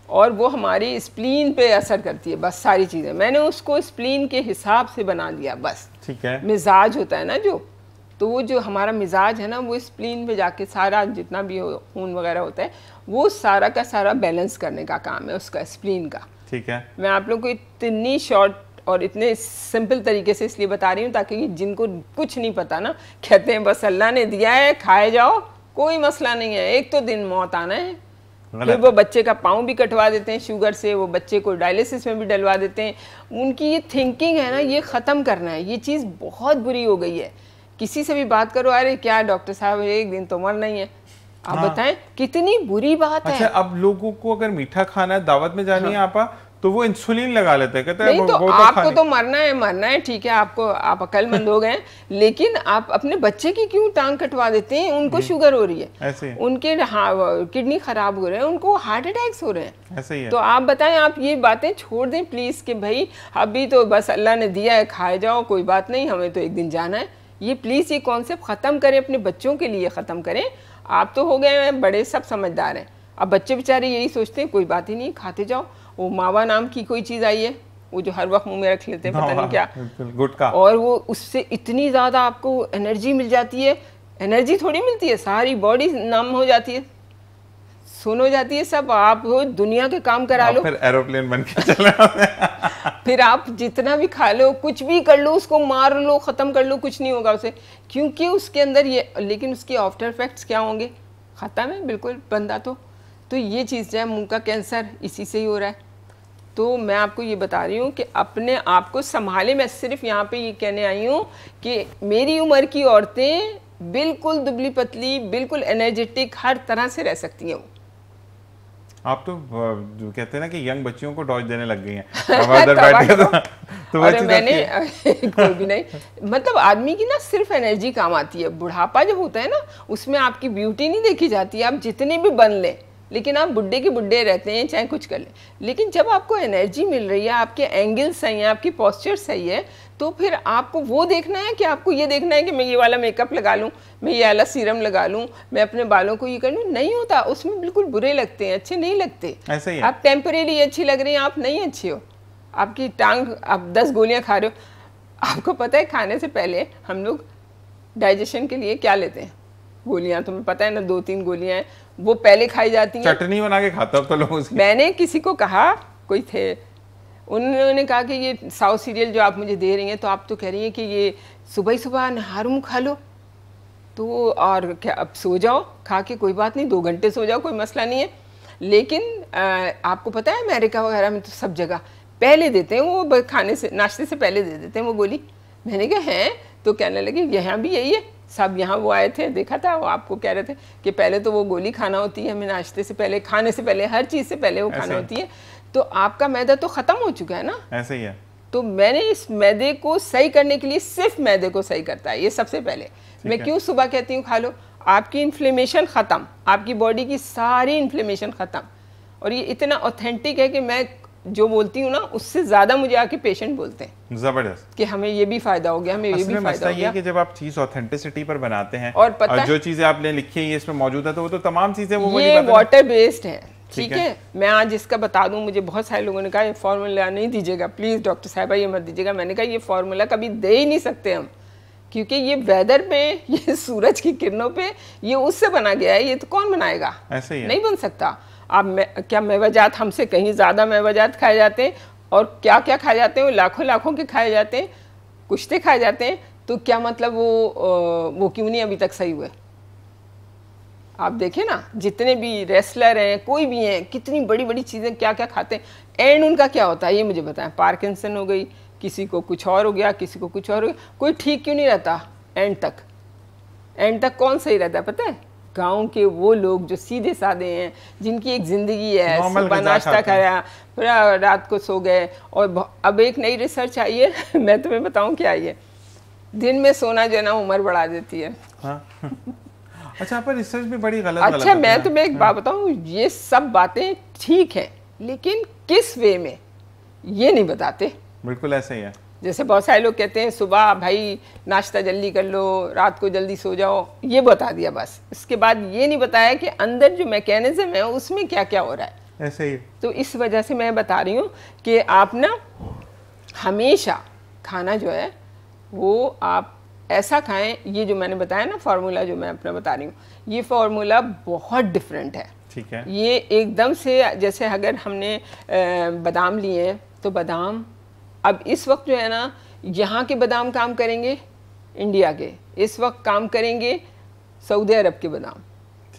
और वो हमारी स्प्लीन पे असर करती है, बस सारी चीज़ें मैंने उसको स्प्लीन के हिसाब से बना दिया बस। ठीक है। मिजाज होता है ना जो, तो वो जो हमारा मिजाज है ना वो स्प्लीन पे जाके सारा जितना भी खून वगैरह होता है वो सारा का सारा बैलेंस करने का काम है उसका, स्प्लीन का। ठीक है। मैं आप लोग को इतनी शॉर्ट और इतने सिंपल तरीके से इसलिए बता रही हूँ ताकि जिनको कुछ नहीं पता ना, कहते हैं बस अल्लाह ने दिया है खाए जाओ, कोई मसला नहीं है, एक तो दिन मौत आना है। फिर वो बच्चे का पाँव भी कटवा देते हैं शुगर से, वो बच्चे को डायलिसिस में भी डलवा देते हैं। उनकी ये थिंकिंग है ना, ये ख़त्म करना है, ये चीज़ बहुत बुरी हो गई है। किसी से भी बात करो, अरे क्या डॉक्टर साहब एक दिन तो मरना ही है, आप बताएं कितनी बुरी बात है। अच्छा, अब लोगों को अगर मीठा खाना है, दावत में जानी है आपा, तो वो इंसुलिन लगा लेते हैं, कहते हैं नहीं तो आपको तो मरना है, ठीक है, आपको आप अक्लमंद लोग हैं, लेकिन आप अपने बच्चे की क्यों टांग कटवा देते हैं? उनको शुगर हो रही है, ऐसे उनके किडनी खराब हो रहे हैं, उनको हार्ट अटैक्स हो रहे हैं, ऐसे ही है। तो आप बताएं, आप ये बातें छोड़ दें प्लीज कि भाई अभी तो बस अल्लाह ने दिया है खाए जाओ, कोई बात नहीं, हमें तो एक दिन जाना है। ये प्लीज ये कॉन्सेप्ट खत्म करें, अपने बच्चों के लिए खत्म करें। आप तो हो गए हैं बड़े, सब समझदार हैं, अब बच्चे बेचारे यही सोचते हैं कोई बात ही नहीं, खाते जाओ। वो मावा नाम की कोई चीज़ आई है, वो जो हर वक्त मुंह में रख लेते हैं, पता नहीं क्या, गुटखा, और वो उससे इतनी ज़्यादा आपको एनर्जी मिल जाती है। एनर्जी थोड़ी मिलती है, सारी बॉडी नम हो जाती है, सुन हो जाती है सब, आप वो दुनिया के काम करा लो, फिर एरोप्लेन बन के चला फिर आप जितना भी खा लो, कुछ भी कर लो, उसको मार लो, ख़त्म कर लो, कुछ नहीं होगा उसे, क्योंकि उसके अंदर ये, लेकिन उसके आफ्टर इफेक्ट्स क्या होंगे? ख़त्म है बिल्कुल बंदा। तो ये चीज़ जो है, मुंह का कैंसर इसी से ही हो रहा है। तो मैं आपको ये बता रही हूँ कि अपने आप को संभाले। मैं सिर्फ यहाँ पे ये कहने आई हूँ कि मेरी उम्र की औरतें बिल्कुल दुबली पतली, बिल्कुल एनर्जेटिक, हर तरह से रह सकती हैं। वो आप तो कहते हैं ना कि यंग बच्चियों को डॉज देने लग गई हैं। तो अरे मैंने कोई भी नहीं, मतलब आदमी की ना सिर्फ एनर्जी काम आती है। बुढ़ापा जब होता है ना, उसमें आपकी ब्यूटी नहीं देखी जाती है, आप जितने भी बन लें, लेकिन आप बुड्ढे के बुड्ढे रहते हैं, चाहे कुछ कर लें। लेकिन जब आपको एनर्जी मिल रही है, आपके एंगल सही है, आपकी पोस्चर सही है, तो फिर आपको वो देखना है कि आपको ये देखना है कि मैं ये वाला मेकअप लगा लूँ, मैं ये वाला सीरम लगा लूँ, मैं अपने बालों को ये कर लूँ। नहीं होता, उसमें बिल्कुल बुरे लगते हैं, अच्छे नहीं लगते। ऐसे ही है। आप टेम्परेरी अच्छी लग रही हैं, आप नहीं अच्छी हो। आपकी टांग, आप 10 गोलियाँ खा रहे हो। आपको पता है खाने से पहले हम लोग डाइजेशन के लिए क्या लेते हैं? गोलियाँ, तुम्हें पता है ना, 2-3 गोलियाँ हैं, वो पहले खाई जाती हैं। चटनी बना के खाता तो लोग उसकी। मैंने किसी को कहा, कोई थे, उन्होंने कहा कि ये साउथ सीरियल जो आप मुझे दे रही हैं, तो आप तो कह रही हैं कि ये सुबह सुबह नहार मुँह खा लो, तो और क्या, अब सो जाओ खा के, कोई बात नहीं, 2 घंटे सो जाओ, कोई मसला नहीं है। लेकिन आपको पता है अमेरिका वगैरह में तो सब जगह पहले देते हैं, वो खाने से, नाश्ते से पहले दे देते हैं वो गोली। मैंने कहा हैं? तो कहने लगे यहाँ भी यही है सब। यहाँ वो आए थे, देखा था, वो आपको कह रहे थे कि पहले तो वो गोली खाना होती है हमें, नाश्ते से पहले, खाने से पहले, हर चीज़ से पहले वो खाना होती है। तो आपका मैदा तो ख़त्म हो चुका है ना। ऐसे ही है। तो मैंने इस मैदे को सही करने के लिए, सिर्फ मैदे को सही करता है ये सबसे पहले। मैं क्यों सुबह कहती हूँ खा लो? आपकी इन्फ्लेमेशन ख़त्म, आपकी बॉडी की सारी इन्फ्लेमेशन ख़त्म। और ये इतना ऑथेंटिक है कि मैं जो बोलती हूँ ना, उससे ज़्यादा मुझे आके पेशेंट बोलते हैं जबरदस्त कि हमें ये भी फायदा हो गया, हमें ये भी फायदा हो गया। कि जब आप चीज ऑथेंटिसिटी पर बनाते हैं और पता जो चीजें आपने लिखी है ये इसमें मौजूद है, तो वो तो तमाम चीजें वो ये वाटर बेस्ड है, ठीक है। मैं आज इसका बता दूं, मुझे बहुत सारे लोगों ने कहा ये फार्मूला नहीं दीजिएगा प्लीज डॉक्टर साहिबा, ये मत दीजिएगा। मैंने कहा ये फार्मूला कभी दे ही नहीं सकते हम, क्योंकि ये वेदर पे, ये सूरज की किरणों पे, ये उससे बना गया है, ये तो कौन बनाएगा? ऐसे ही है। नहीं बन सकता। आप क्या मेवाजात हमसे कहीं ज़्यादा मेवाजात खाए जाते हैं, और क्या क्या खाए जाते हैं, वो लाखों लाखों के खाए जाते हैं, कुश्ते खाए जाते हैं। तो क्या मतलब वो क्यों नहीं अभी तक सही हुए? आप देखें ना, जितने भी रेसलर हैं, कोई भी हैं, कितनी बड़ी बड़ी चीज़ें क्या क्या खाते हैं, एंड उनका क्या होता है ये मुझे बताएं। पार्किंसन हो गई, किसी को कुछ और हो गया, किसी को कुछ और हो गया, कोई ठीक क्यों नहीं रहता एंड तक? एंड तक कौन सही रहता है पता है? गांव के वो लोग जो सीधे साधे हैं, जिनकी एक ज़िंदगी है, सुबह नाश्ता खाया, फिर रात को सो गए। और अब एक नई रिसर्च आई है मैं तुम्हें बताऊं क्या आई है, दिन में सोना जो है ना उम्र बढ़ा देती है। हाँ। अच्छा, पर रिसर्च भी बड़ी गलत। अच्छा, मैं तुम्हें एक बात बताऊं, ये सब बातें ठीक हैं, लेकिन किस वे में ये नहीं बताते। बिल्कुल ऐसे ही है। जैसे बहुत सारे लोग कहते हैं सुबह भाई नाश्ता जल्दी कर लो, रात को जल्दी सो जाओ, ये बता दिया बस। इसके बाद ये नहीं बताया कि अंदर जो मैकेनिज्म है उसमें क्या क्या हो रहा है। ऐसे ही। तो इस वजह से मैं बता रही हूँ कि आप ना हमेशा खाना जो है वो आप ऐसा खाएं, ये जो मैंने बताया ना फार्मूला जो मैं अपना बता रही हूँ, ये फार्मूला बहुत डिफरेंट है। ठीक है। ये एकदम से, जैसे अगर हमने बादाम लिए हैं तो बादाम अब इस वक्त जो है ना, यहाँ के बादाम काम करेंगे इंडिया के, इस वक्त काम करेंगे सऊदी अरब के बादाम।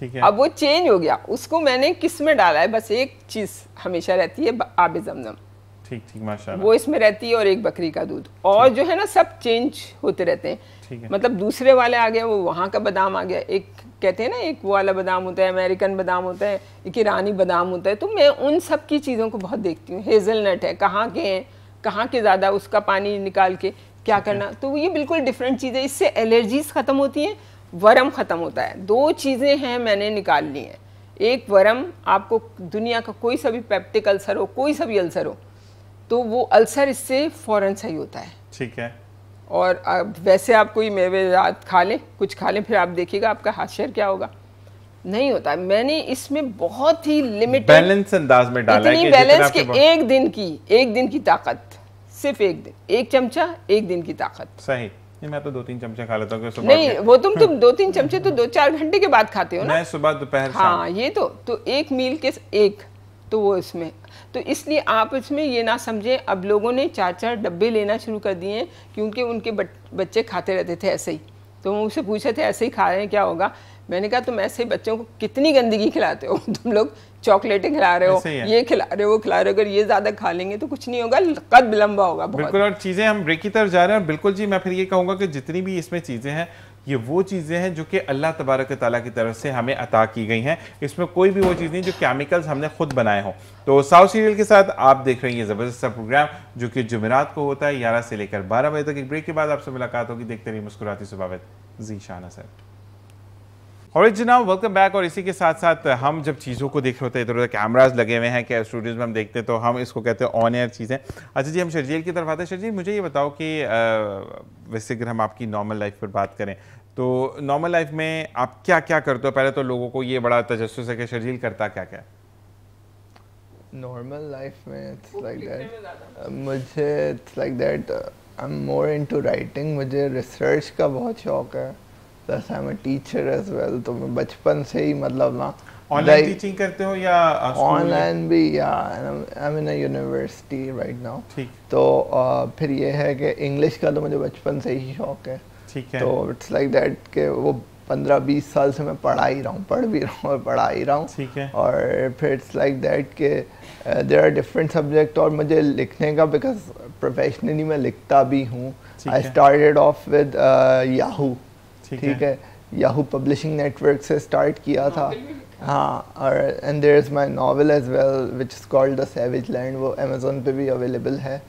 ठीक है। अब वो चेंज हो गया, उसको मैंने किस में डाला है, बस एक चीज़ हमेशा रहती है, आबे जमजम। ठीक ठीक, माशाल्लाह। वो इसमें रहती है, और एक बकरी का दूध, और जो है ना सब चेंज होते रहते हैं। ठीक है। मतलब दूसरे वाले आ गए, वो वहाँ का बादाम आ गया, एक कहते हैं ना एक वो वाला बादाम होता है, अमेरिकन बादाम होता है, एक ईरानी बादाम होता है। तो मैं उन सब की चीज़ों को बहुत देखती हूँ। हेज़लनट है, कहाँ के हैं, कहाँ के ज़्यादा, उसका पानी निकाल के क्या करना। तो ये बिल्कुल डिफरेंट चीज़ है, इससे एलर्जीज ख़त्म होती हैं, वरम ख़त्म होता है। 2 चीज़ें हैं मैंने निकाल ली हैं। एक वरम, आपको दुनिया का कोई सा भी पेप्टिक अल्सर हो, कोई सा भी अल्सर हो, तो वो अल्सर इससे फ़ौरन सही होता है। ठीक है। और अब वैसे आप कोई मेवेजात खा लें, कुछ खा लें, फिर आप देखिएगा आपका हाशिर क्या होगा, नहीं होता। मैंने इसमें बहुत ही लिमिटेड बैलेंस अंदाज में डाला है, इतनी कि बैलेंस जितना कि एक दिन की ताकत, सिर्फ एक दिन, 1 चमचा 1 दिन की ताकत। सही। नहीं, मैं तो 2-3 चमचे खा लेता हूँ सुबह नहीं, के। वो तुम 2-3 चमचे तो 2-4 घंटे के बाद खाते हो ना। मैं सुबह दोपहर शाम। हाँ, ये तो एक मील के एक, तो वो इसमें, तो इसलिए आप इसमें ये ना समझें। अब लोगों ने 4-4 डब्बे लेना शुरू कर दिए हैं, क्योंकि उनके बच्चे खाते रहते थे ऐसे ही। तो वो मुझसे पूछे थे ऐसे ही खा रहे हैं क्या होगा। मैंने कहा तुम ऐसे ही बच्चों को कितनी गंदगी खिलाते हो, तुम लोग चॉकलेटें खिला रहे हो, ये खिला रहे हो, वो खिला रहे हो, अगर ये ज़्यादा खा लेंगे तो कुछ नहीं होगा, कद लंबा होगा बहुत। बिल्कुल। और चीज़ें हम ब्रेक की तरफ जा रहे हैं। बिल्कुल जी, मैं फिर ये कहूँगा कि जितनी भी इसमें चीज़ें हैं, ये वो चीज़ें हैं जो कि अल्लाह तबारक ताला की तरफ से हमें अता की गई हैं। इसमें कोई भी वो चीज़ नहीं जो केमिकल्स हमने खुद बनाए हों। तो साउथ सीरियल के साथ आप देख रहे हैं ये ज़बरदस्त सा प्रोग्राम, जो कि जुमेरात को होता है 11 से लेकर 12 बजे तक। एक ब्रेक के बाद आपसे मुलाकात होगी। देखते रहिए मुस्कुराती सुबह विद ज़ीशान असद। और जनाब, वेलकम बैक। और इसी के साथ साथ हम जब चीज़ों को देख रहे होते हैं, इधर उधर कैमराज लगे हुए हैं, क्या स्टूडियोज़ में हम देखते हैं, तो हम इसको कहते हैं ऑन एयर चीज़ें। अच्छा जी, हम शर्जील की तरफ आते हैं। शर्जील, मुझे ये बताओ कि वैसे अगर हम आपकी नॉर्मल लाइफ पर बात करें, तो नॉर्मल लाइफ में आप क्या क्या करते हो? पहले तो लोगों को ये बड़ा तजस्सुस है कि शर्जील करता क्या क्या। नॉर्मल लाइफ में इट्स लाइक दैट, मुझे it's like that I am more into writing. मुझे रिसर्च का बहुत शौक है, plus I am a teacher as well. तो मैं बचपन से ही मतलब ना ऑनलाइन टीचिंग करते हो या ऑनलाइन भी, या I am in a university right now. ठीक। तो फिर ये है कि इंग्लिश का तो मुझे बचपन से ही शौक है। ठीक है। तो इट्स लाइक दैट कि वो 15-20 साल से मैं पढ़ा ही रहा हूँ, पढ़ भी रहा हूँ और पढ़ा ही रहा हूँ। ठीक है। और फिर इट्स लाइक दैट के देयर आर डिफरेंट सब्जेक्ट। और मुझे लिखने का, बिकॉज प्रोफेशनली मैं लिखता भी हूँ। I started off with Yahoo. ठीक है, याहू पब्लिशिंग नेटवर्क से स्टार्ट किया था। हाँ, और and there is my novel as well which is called the savage land, वो अमेज़न पे भी अवेलेबल है।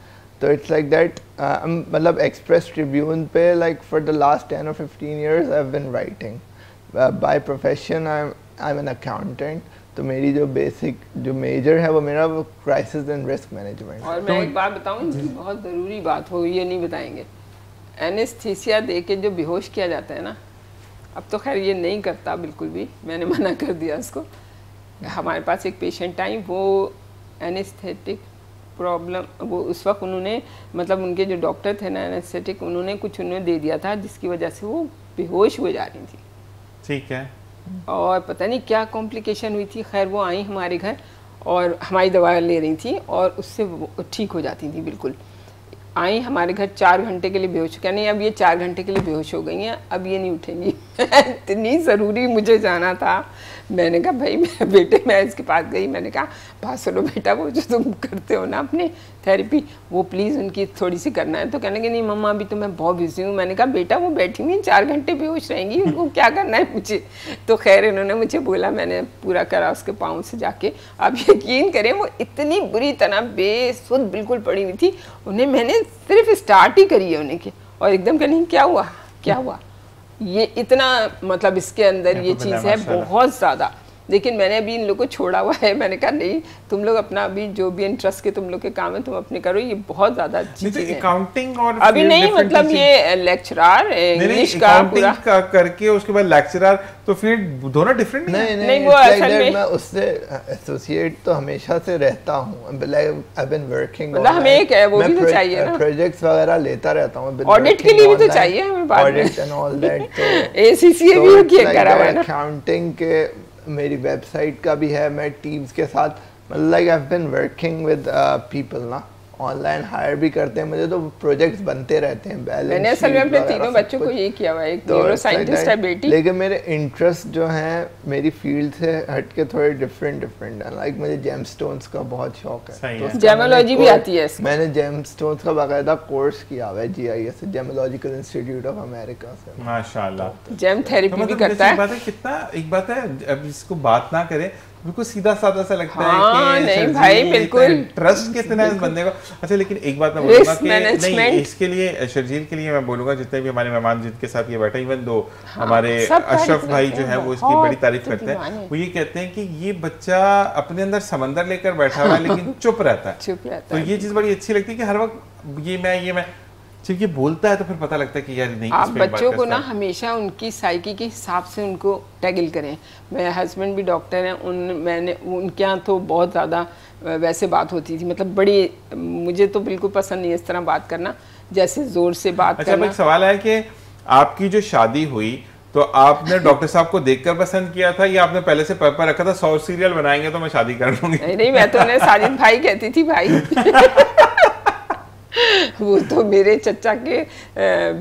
तो इट्स लाइक दैट, मतलब एक्सप्रेस ट्रिब्यून पे like for the last 10 or 15 years I have been writing. By profession I am an accountant. तो मेरी जो बेसिक जो मेजर है वो मेरा वो क्राइसिस एंड रिस्क मैनेजमेंट। और मैं एक बात बताऊं, इनकी बहुत ज़रूरी बात हो, ये नहीं बताएंगे। एनेस्थीसिया दे के जो बेहोश किया जाता है ना, अब तो खैर ये नहीं करता बिल्कुल भी, मैंने मना कर दिया उसको। हमारे पास एक पेशेंट आई, वो एनेस्थेटिक प्रॉब्लम, वो उस वक्त उन्होंने, मतलब उनके जो डॉक्टर थे ना एनेस्थेटिक, उन्होंने कुछ उन्हें दे दिया था जिसकी वजह से वो बेहोश हो जा रही थी। ठीक है। और पता नहीं क्या कॉम्प्लिकेशन हुई थी। खैर वो आई हमारे घर और हमारी दवा ले रही थी और उससे ठीक हो जाती थी बिल्कुल। आई हमारे घर, 4 घंटे के लिए बेहोश, क्या नहीं अब ये 4 घंटे के लिए बेहोश हो गई हैं, अब ये नहीं उठेंगी। इतनी ज़रूरी मुझे जाना था। मैंने कहा भाई मेरे बेटे, मैं इसके पास गई, मैंने कहा बात सुनो बेटा, वो जो तुम करते हो ना अपने थेरेपी, वो प्लीज़ उनकी थोड़ी सी करना है। तो कहने लगे नहीं मम्मा अभी तो मैं बहुत बिजी हूँ। मैंने कहा बेटा वो बैठी हुई 4 घंटे बेहोश रहेंगी, उनको क्या करना है मुझे। तो खैर इन्होंने मुझे बोला, मैंने पूरा करा उसके पाँव से जाके। अब यकीन करें वो इतनी बुरी तरह बेसुध बिल्कुल पड़ी हुई थी, उन्हें मैंने सिर्फ स्टार्ट ही करी है उन्हें की, और एकदम कहने क्या हुआ क्या हुआ। ये इतना मतलब इसके अंदर ये चीज़ है बहुत ज़्यादा। लेकिन मैंने अभी इन लोग को छोड़ा हुआ है। मैंने कहा नहीं, तुम लोग अपना अभी जो भी इंटरेस्ट के तुम लोग के काम है तुम अपने करो, ये बहुत ज्यादा अच्छी चीज है। अकाउंटिंग और अभी नहीं, मतलब ये लेक्चरर इंग्लिश का पूरा करके उसके बाद लेक्चरर, तो फील्ड दोनों डिफरेंट नहीं वो असल में मैं उससे एसोसिएट तो हमेशा से रहता हूँ। आई बीन वर्किंग, मतलब हमें एक है वो भी तो चाहिए ना, प्रोजेक्ट्स वगैरह लेता रहता हूँ। ऑडिट के लिए भी तो चाहिए हमें बाद में, ऑडिट एंड ऑल दैट। तो एसीसीए भी किया करा हुआ है ना। अकाउंटिंग के मेरी वेबसाइट का भी है, मैं टीम्स के साथ मतलब like I have been working with people ना, ऑनलाइन हायर भी करते हैं मुझे, तो प्रोजेक्ट्स बनते रहते हैं। मैंने असल में अपने तीनों बच्चों को ये किया हुआ है, एक न्यूरो साइंटिस्ट है बेटी, लेकिन मेरे इंटरेस्ट जो हैं मेरी फील्ड से हट के थोड़े डिफरेंट है। लाइक मुझे जेमस्टोन्स का बहुत शौक है, तो जेमोलॉजी भी आती है इसको। मैंने जेमस्टोन्स का बाकायदा कोर्स किया हुआ है GIS, gemological institute of America से। माशाल्लाह, जेम थेरेपी भी करता है। कितना एक बात है, अब इसको बात ना करें बिल्कुल सीधा साधा सा लगता है कि नहीं भाई बिल्कुल ट्रस्ट कितना है इस बंदे को। अच्छा, लेकिन एक बात मैं बोलूंगा कि नहीं, इसके लिए शर्जील के लिए मैं बोलूंगा, जितने भी हमारे मेहमान जिनके साथ ये बैठे, इवन दो हमारे अशरफ भाई जो है वो इसकी बड़ी तारीफ करते हैं। वो ये कहते हैं कि ये बच्चा अपने अंदर समंदर लेकर बैठा हुआ है लेकिन चुप रहता है। तो ये चीज बड़ी अच्छी लगती है कि हर वक्त ये मैं जब ये बोलता है तो फिर पता लगता है कि यार नहीं, आप बच्चों को ना हमेशा उनकी साइकी के हिसाब से उनको टैगल करें। मेरे हस्बैंड भी डॉक्टर हैं, मैंने उनके यहाँ तो बहुत ज़्यादा वैसे बात होती थी, मतलब बड़ी, मुझे तो बिल्कुल पसंद नहीं इस तरह बात करना, जैसे ज़ोर से बात करना। एक सवाल है कि आपकी जो शादी हुई तो आपने डॉक्टर साहब को देखकर पसंद किया था या आपने पहले से पेपर रखा था 100 सीरियल बनाएंगे तो मैं शादी कर लूंगी? नहीं, मैं तो उन्हें साजिद भाई कहती थी भाई। वो तो मेरे चचा के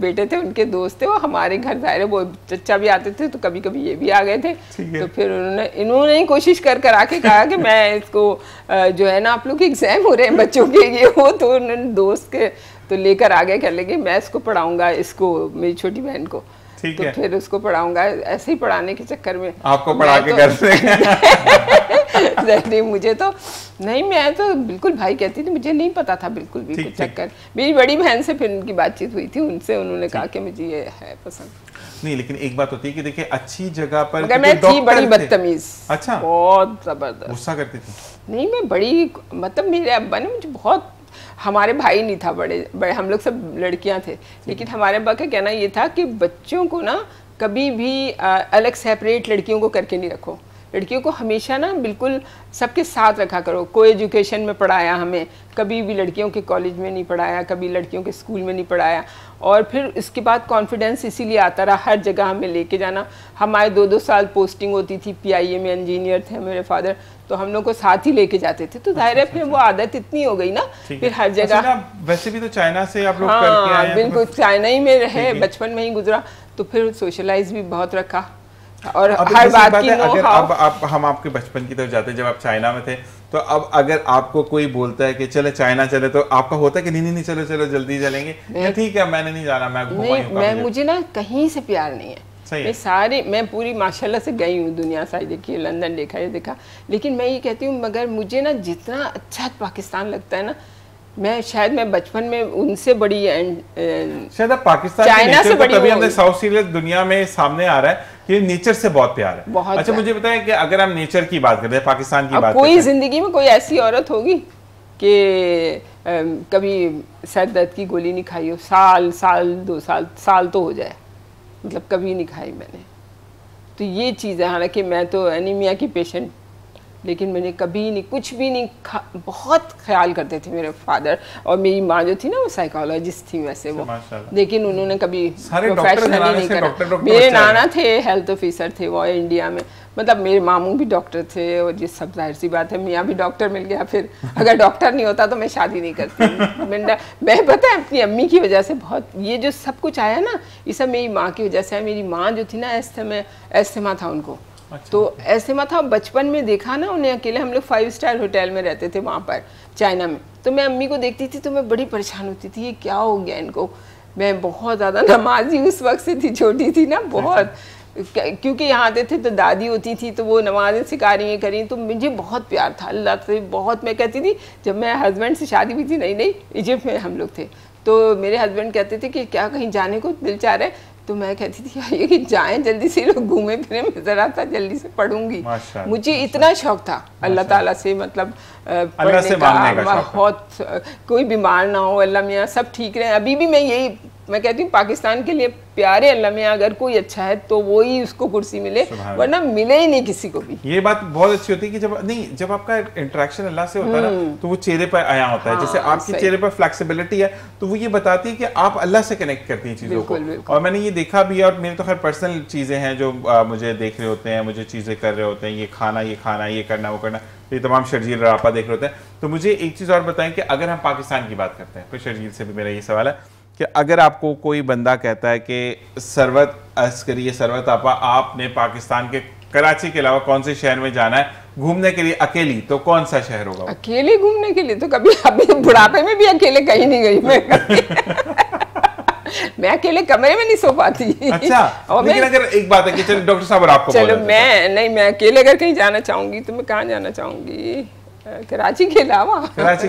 बेटे थे, उनके दोस्त थे, वो हमारे घर जाए, वो चचा भी आते थे तो कभी कभी ये भी आ गए थे। तो फिर इन्होंने ही कोशिश कर आके कहा कि मैं इसको जो है ना, आप लोग के एग्जाम हो रहे हैं बच्चों के, ये हो, तो उन्होंने दोस्त के तो लेकर आ गए, कह लगे मैं इसको पढ़ाऊंगा, इसको मेरी छोटी बहन को, तो फिर उसको पढ़ाऊंगा। ऐसे ही पढ़ाने के चक्कर में आपको पढ़ा के नहीं, मुझे तो नहीं, मैं तो बिल्कुल भाई कहती थी, मुझे नहीं पता था बिल्कुल भी कुछ चक्कर। मेरी बड़ी बहन से फिर उनकी बातचीत हुई थी, उनसे उन्होंने कहा कि मुझे ये है पसंद। नहीं, लेकिन एक बात होती है कि देखिए अच्छी जगह पर, मगर मैं थी बड़ी बदतमीज। अच्छा, बहुत जबरदस्त, गुस्सा करती थी? नहीं, मैं बड़ी, मतलब मेरे अब्बा ने मुझे बहुत, हमारे भाई नहीं था, बड़े हम लोग सब लड़कियां थे, लेकिन हमारे अब्बा का कहना ये था कि बच्चों को ना कभी भी अलग सेपरेट लड़कियों को करके नहीं रखो, लड़कियों को हमेशा ना बिल्कुल सबके साथ रखा करो। को एजुकेशन में पढ़ाया हमें, कभी भी लड़कियों के कॉलेज में नहीं पढ़ाया, कभी लड़कियों के स्कूल में नहीं पढ़ाया, और फिर इसके बाद कॉन्फिडेंस इसीलिए आता रहा, हर जगह हमें लेके जाना। हमारे 2-2 साल पोस्टिंग होती थी, PIA में इंजीनियर थे मेरे फादर, तो हम लोग को साथ ही लेके जाते थे, तो जाहिर है फिर वो आदत इतनी हो गई ना, फिर हर जगह। वैसे भी तो चाइना से आप लोग करके आए हैं? बिल्कुल, चाइना ही में रहे, बचपन में ही गुजरा, तो फिर सोशलाइज भी बहुत रखा, और हर बात की अगर अब हम आपके बचपन की तरफ जाते हैं, जब आप चाइना में थे, तो अब अगर आपको कोई बोलता है कि चले चाइना चले, तो आपका होता है कि नहीं चलो चलो जल्दी चलेंगे, ठीक है मैंने नहीं जाना, मैं मुझे ना कहीं से प्यार नहीं है। मैं पूरी माशाल्लाह से गई हूँ दुनिया, सारी देखी, लंदन देखा, ये देखा, लेकिन मैं ये कहती हूँ, मगर मुझे ना जितना अच्छा पाकिस्तान लगता है ना, मैं बचपन में उनसे बड़ी शायद पाकिस्तान चाइना से बड़ी, तभी हमने साउथ सीरियल दुनिया में सामने आ रहा है कि नेचर से बहुत प्यार है। बहुत अच्छा, मुझे बताएं कि अगर हम नेचर की बात करते हैं, पाकिस्तान की बात कोई जिंदगी में कोई ऐसी औरत होगी कि कभी सर दर्द की गोली नहीं खाई हो, साल 2 साल तो हो जाए, मतलब कभी नहीं खाई मैंने, तो ये चीज़ है। हालांकि मैं तो एनीमिया की पेशेंट, लेकिन मैंने कभी नहीं, कुछ भी नहीं बहुत ख्याल करते थे मेरे फादर, और मेरी माँ जो थी ना वो साइकोलॉजिस्ट थी वैसे वो, लेकिन उन्होंने कभी प्रोफेशनली नहीं करा। मेरे नाना थे हेल्थ ऑफिसर थे वो इंडिया में, मतलब मेरे मामू भी डॉक्टर थे, और ये सब जाहिर सी बात है, मियाँ भी डॉक्टर मिल गया, फिर अगर डॉक्टर नहीं होता तो मैं शादी नहीं करती। मैं पता है अपनी अम्मी की वजह से बहुत, ये जो सब कुछ आया ना, ये सब मेरी माँ की वजह से है। मेरी माँ जो थी ना, एस्थमा था उनको। अच्छा, तो ऐसे में था, बचपन में देखा ना उन्हें अकेले, हम लोग 5 स्टार होटल में रहते थे वहाँ पर चाइना में, तो मैं अम्मी को देखती थी तो मैं बड़ी परेशान होती थी, ये क्या हो गया इनको। मैं बहुत ज़्यादा नमाजी उस वक्त से थी, छोटी थी ना बहुत, क्योंकि यहाँ आते थे तो दादी होती थी तो वो नमाज़ें सिखा रही हैं करी, तो मुझे बहुत प्यार था अल्लाह से, बहुत। मैं कहती थी, जब मैं हस्बैंड से शादी हुई थी, नहीं इजिप्ट में हम लोग थे, तो मेरे हस्बैंड कहते थे कि क्या कहीं जाने को दिल चाह रहा है, तो मैं कहती थी यार ये कि जाएं जल्दी से लोग घूमे फिरे, मैं जरा था जल्दी से पढ़ूंगी। माशाअल्लाह, मुझे इतना शौक था अल्लाह ताला से, मतलब अल्लाह से मांगने का शौक। बहुत, कोई बीमार ना हो, अल्लाह मियाँ सब ठीक रहे। अभी भी मैं यही मैं कहती हूँ पाकिस्तान के लिए प्यारे अल्लाह मियाँ अगर कोई अच्छा है तो वो ही उसको कुर्सी मिले, वरना मिले ही नहीं किसी को भी। ये बात बहुत अच्छी होती है कि जब आपका इंटरेक्शन अल्लाह से होता है ना तो वो चेहरे पर आया होता है। जैसे आपके चेहरे पर फ्लेक्सिबिलिटी है तो वो ये बताती है कि आप अल्लाह से कनेक्ट करती हैं चीज़ों को। और मैंने ये देखा भी है, और मेरे तो खैर पर्सनल चीज़ें हैं जो मुझे देख रहे होते हैं, मुझे चीज़ें कर रहे होते हैं, ये खाना, ये करना, वो करना, ये तमाम शर्जील रापा देख रहे होते हैं। तो मुझे एक चीज़ और बताएं कि अगर हम पाकिस्तान की बात करते हैं, फिर शर्जील से भी मेरा ये सवाल है कि अगर आपको कोई बंदा कहता है कि सरवत अस्करी या सरवत आपा, आपने पाकिस्तान के कराची के अलावा कौन से शहर में जाना है घूमने के लिए अकेली, तो कौन सा शहर होगा? अकेले घूमने के लिए तो कभी अभी बुढ़ापे में भी अकेले कहीं नहीं गई मैं मैं अकेले कमरे में नहीं सो पाती। अच्छा, और लेकिन अगर एक बात है कि चलो डॉक्टर साहब और आपको चलो मैं अकेले अगर कहीं जाना चाहूंगी तो मैं कहाँ जाना चाहूंगी? कराची के अलावा कराची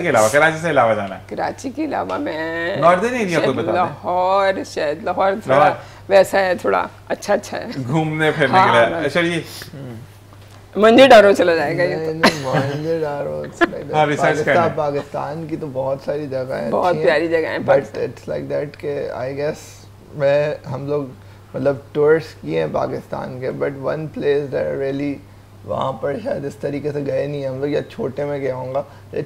से अलावा जाना है? कराची के अलावा मैं नॉर्दर्न एरिया को बता दें। लाहौर, शायद लाहौर थोड़ा वैसा है, थोड़ा अच्छा है घूमने फिरने के लिए। अच्छा जी, मंजेडारो चला जाएगा ये तो। पाकिस्तान की तो बहुत सारी जगह है, बहुत प्यारी जगह है, बट इट्स लाइक दैट के आई गेस हम लोग मतलब टूर्स किए हैं पाकिस्तान के, but one place that really वहाँ पर शायद इस तरीके से गए नहीं हम लोग, या छोटे में गया होऊंगा।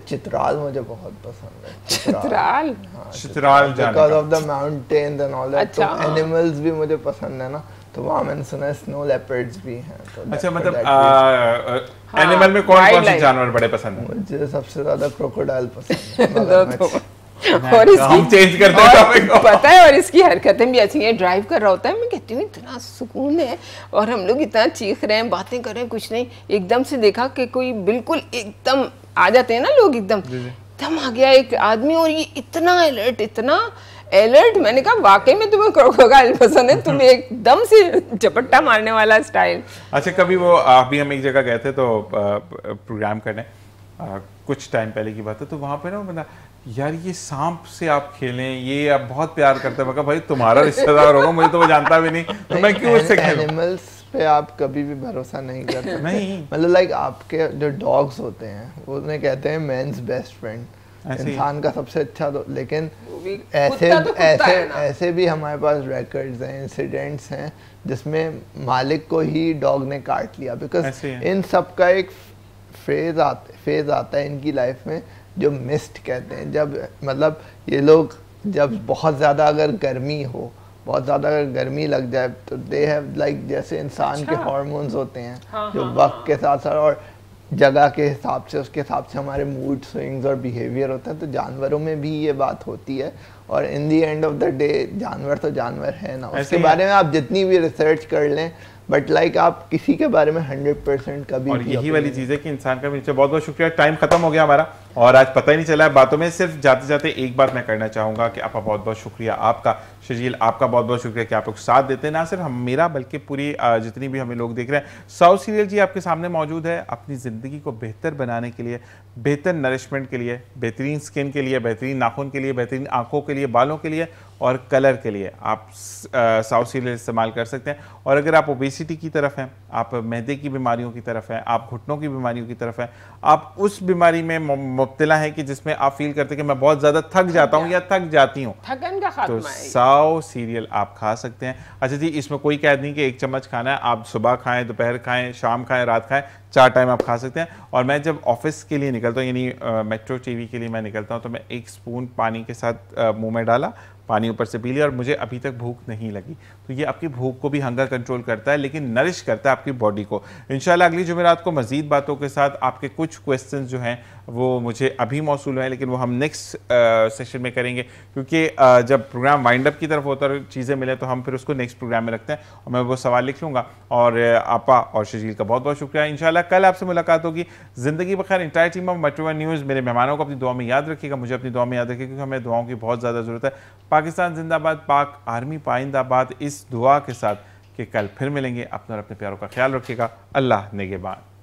चित्राल मुझे बहुत पसंद है। चित्राल, हाँ, Chitral because of the mountains and all that. तो एनिमल्स भी मुझे पसंद है ना, तो वहाँ मैंने सुना है स्नो लेपर्ड्स भी हैं। तो अच्छा, मतलब एनिमल में कौन से जानवर बड़े पसंद हैं? मुझे सबसे ज्यादा क्रोकोडाइल पसंद है। और इसकी चेंज करते हैं पता है, और इसकी हरकतें भी अच्छी हैं। ड्राइव कर रहा होता है, मैं कहती हूँ इतना सुकून है, और हम लोग इतना चीख रहे हैं, बातें कर रहे हैं, कुछ नहीं, एकदम से देखा कि कोई बिल्कुल एकदम आ जाते हैं ना लोग, एकदम आ गया एक आदमी, और ये इतना अलर्ट। मैंने कहा वाकई में तुम्हें क्रोकोडाइल पसंद है, तुम्हें एकदम से झपट्टा मारने वाला स्टाइल। अच्छा, कभी वो अभी हम एक जगह गए थे तो प्रोग्राम करने, कुछ टाइम पहले की बात है, तो वहाँ पे ना बंदा, यार ये सांप से आप खेलें, ये आप बहुत प्यार करते हैं। मैं कहा भाई तुम्हारा रिश्तेदार होगा, मुझे तो वो जानता भी नहीं, तो मैं क्यों उससे खेलूं? एनिमल्स पे आप कभी भी भरोसा नहीं करते। नहीं, मतलब लाइक आपके जो डॉग्स होते हैं वो उन्हें कहते हैं मैन्स बेस्ट फ्रेंड, इंसान का सबसे अच्छा। तो लेकिन ऐसे भी हमारे पास रिकॉर्ड्स हैं, इंसिडेंट्स हैं जिसमें मालिक को ही डॉग ने काट लिया, बिकॉज इन सब का एक फेज आता है इनकी लाइफ में जो मिस्ट कहते हैं। जब मतलब ये लोग जब बहुत ज़्यादा अगर गर्मी हो, बहुत ज़्यादा अगर गर्मी लग जाए, तो दे हैव लाइक जैसे इंसान के हार्मोन्स होते हैं जो वक्त के साथ साथ और जगह के हिसाब से, उसके हिसाब से हमारे मूड स्विंग्स और बिहेवियर होता है। तो जानवरों में भी ये बात होती है, और इन दी एंड ऑफ द डे जानवर तो जानवर है ना, उसके बारे में आप जितनी भी रिसर्च कर लें, बट लाइक आप किसी के बारे में 100% कभी। और यही वाली चीज़ है कि इंसान का नीचे बहुत बहुत शुक्रिया। टाइम खत्म हो गया हमारा, और आज पता ही नहीं चला है बातों में। सिर्फ जाते जाते एक बात मैं करना चाहूँगा कि आपका बहुत बहुत शुक्रिया, आपका शजील, आपका बहुत बहुत शुक्रिया कि आप लोग साथ देते हैं, ना सिर्फ हम मेरा बल्कि पूरी जितनी भी हमें लोग देख रहे हैं। साउथ सीरियल जी आपके सामने मौजूद है, अपनी ज़िंदगी को बेहतर बनाने के लिए, बेहतर नरिशमेंट के लिए, बेहतरीन स्किन के लिए, बेहतरीन नाखून के लिए, बेहतरीन आँखों के लिए, बालों के लिए और कलर के लिए आप साउथ सीरियल इस्तेमाल कर सकते हैं। और अगर आप ओबेसिटी की तरफ हैं, आप मैदे की बीमारियों की तरफ हैं, आप घुटनों की बीमारियों की तरफ हैं, आप उस बीमारी में मुब्तला है कि जिसमें आप फील करते हैं कि मैं बहुत ज़्यादा थक जाता हूँ या थक जाती हूँ, तो साउथ सीरियल आप खा सकते हैं। अच्छा जी, इसमें कोई कैद नहीं कि एक चम्मच खाना है, आप सुबह खाएं, दोपहर खाएं, शाम खाएं, रात खाएं, 4 टाइम आप खा सकते हैं। और मैं जब ऑफिस के लिए निकलता हूँ, यानी मेट्रो टीवी के लिए मैं निकलता हूँ, तो मैं 1 स्पून पानी के साथ मुंह में डाला, पानी ऊपर से पी लिया, और मुझे अभी तक भूख नहीं लगी। तो ये आपकी भूख को भी हंगर कंट्रोल करता है, लेकिन नरिश करता है आपकी बॉडी को। इंशाल्लाह अगली जुमेरात को मज़ीद बातों के साथ, आपके कुछ क्वेश्चंस जो हैं वो मुझे अभी मौसूल हैं, लेकिन वो हम नेक्स्ट सेशन में करेंगे, क्योंकि जब प्रोग्राम वाइंड अप की तरफ होता है, चीज़ें मिले तो हम फिर उसको नेक्स्ट प्रोग्राम में रखते हैं, और मैं वो सवाल लिख लूँगा। और आपा और शजील का बहुत बहुत शुक्रिया। इंशाल्लाह कल आपसे मुलाकात होगी। ज़िंदगी बखैर। Entire team of Metro One News, मेरे मेहमानों को अपनी दुआ में याद रखिएगा, मुझे अपनी दुआ में याद रखिएगा, क्योंकि हमें दुआओं की बहुत ज़्यादा ज़रूरत है। पाकिस्तान जिंदाबाद, पाक आर्मी पाइंदाबाद, इस दुआ के साथ कि कल फिर मिलेंगे। अपना और अपने प्यारों का ख्याल रखिएगा। अल्लाह निगहबान।